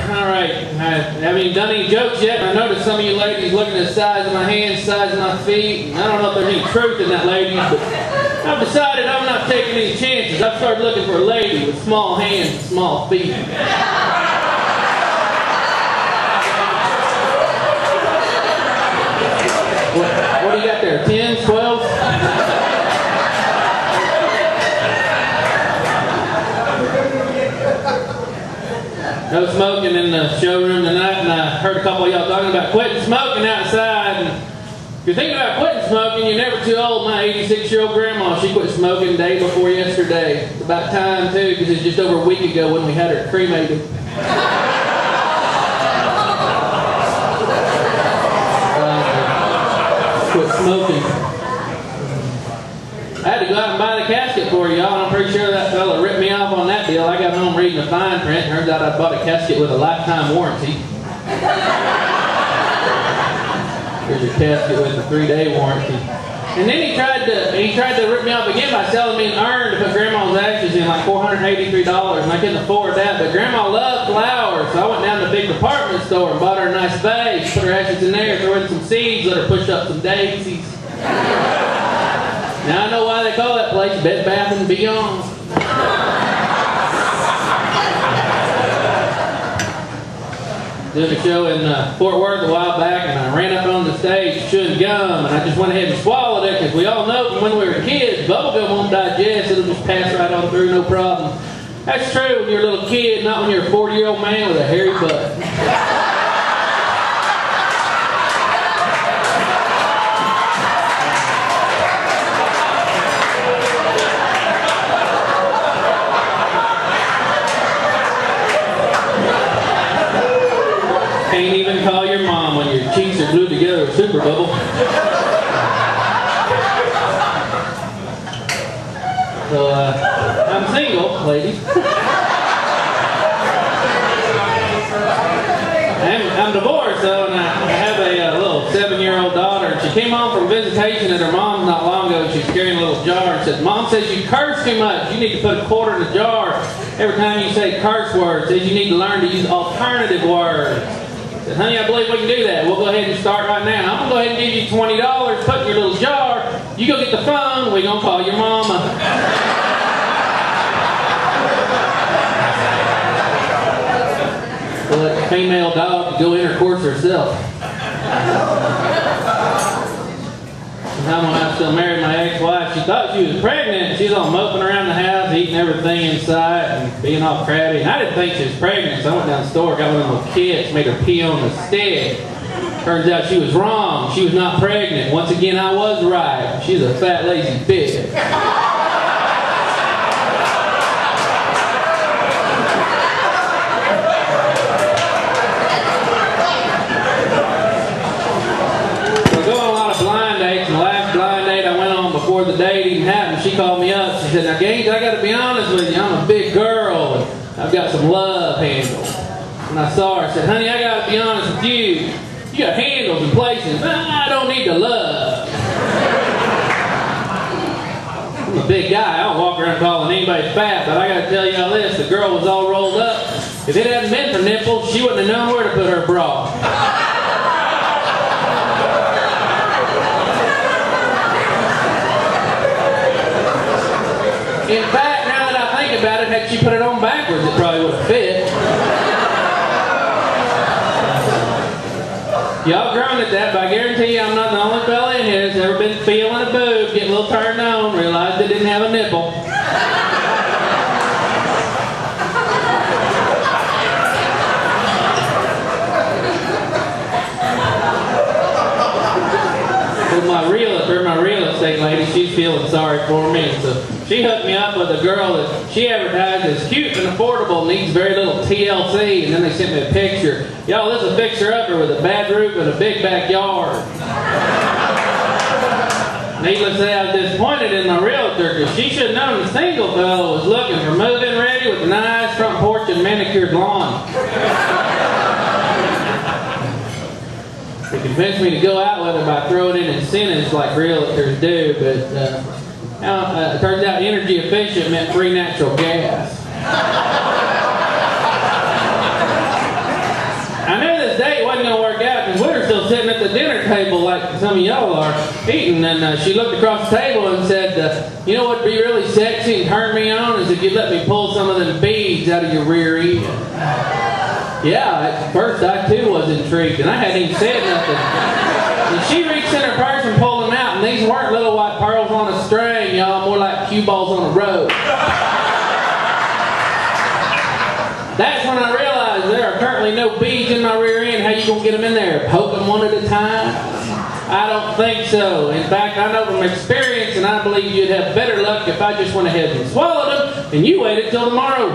All right. Have you done any jokes yet? I noticed some of you ladies looking at the size of my hands, size of my feet. And I don't know if there's any truth in that, ladies, but I've decided I'm not taking any chances. I've started looking for a lady with small hands and small feet. What do you got there? 10s, 12s? No smoking in the showroom tonight, and I heard a couple of y'all talking about quitting smoking outside. And if you're thinking about quitting smoking, you're never too old. My 86-year-old grandma, she quit smoking the day before yesterday. It's about time, too, because it's just over a week ago when we had her cremated. Quit smoking. I had to go out and buy the casket for y'all. I'm pretty sure that fella ripped me off on that deal. I got home reading the fine print. Turns out I bought a casket with a lifetime warranty. Here's your casket with a 3-day warranty. And then he tried to rip me off again by selling me an urn to put Grandma's ashes in, like $483, and I couldn't afford that. But Grandma loved flowers, so I went down to the big department store and bought her a nice vase, put her ashes in there, throw in some seeds, let her push up some daisies. Now I know why they call that place Bed Bath & Beyond. Doing a show in Fort Worth a while back, and I ran up on the stage chewing gum, and I just went ahead and swallowed it, because we all know when we were kids, bubblegum won't digest, it'll just pass right on through, no problem. That's true when you're a little kid, not when you're a 40-year-old man with a hairy butt. Can't even call your mom when your cheeks are glued together with Super Bubble. So, I'm single, ladies. I'm divorced, though, and I have a little 7-year-old daughter. And she came home from visitation at her mom's not long ago. She's carrying a little jar and said, "Mom says you curse too much. You need to put a quarter in the jar every time you say curse words. Says you need to learn to use alternative words." I said, "Honey, I believe we can do that. We'll go ahead and start right now. I'm going to go ahead and give you $20, put in your little jar. You go get the phone. We're going to call your mama." We'll let the female dog go intercourse herself. Sometime when I was still married, my ex-wife, she thought she was pregnant. She was all moping around the house, eating everything in sight and being all crabby. And I didn't think she was pregnant, so I went down the store, got one of those kits, made her pee on the stick. Turns out she was wrong. She was not pregnant. Once again, I was right. She's a fat, lazy bitch. Before the date even happened, she called me up. She said, "Now, Gaines, I got to be honest with you. I'm a big girl, and I've got some love handles." And I saw her. I said, "Honey, I got to be honest with you. You got handles in places. I don't need the love." I'm a big guy. I don't walk around calling anybody fat, but I got to tell y'all this. The girl was all rolled up. If it hadn't been for nipples, she wouldn't have known where to put her bra. In fact, now that I think about it, had she put it on backwards, it probably would have fit. Y'all grown at that, but I guarantee you I'm not the only fella in here that's ever been feeling a boob, get a little turned on, realized it didn't have a nipple. With my real estate lady, she's feeling sorry for me, so she hooked me up with a girl that she advertised as cute and affordable, needs very little TLC, and then they sent me a picture. Y'all, this is a fixer-upper with a bad roof and a big backyard. Needless to say, I was disappointed in my realtor, because she should have known the single fellow was looking for move-in ready with a nice front porch and manicured lawn. They convinced me to go out with her by throwing in incentives like realtors do, but it turns out energy efficient meant free natural gas. still sitting at the dinner table like some of y'all are eating, and she looked across the table and said, you know what would be really sexy and turn me on is if you'd let me pull some of them beads out of your rear end. Yeah, at first I too was intrigued, and I hadn't even said nothing. And she reached in her purse and pulled them out, and these weren't little white pearls on a string, y'all, more like cue balls on a rope. That's when I realized there are currently no beads in my rear end. How you gonna get them in there? Poke them one at a time? I don't think so. In fact, I know from experience, and I believe you'd have better luck if I just went ahead and swallowed them, and you waited till tomorrow.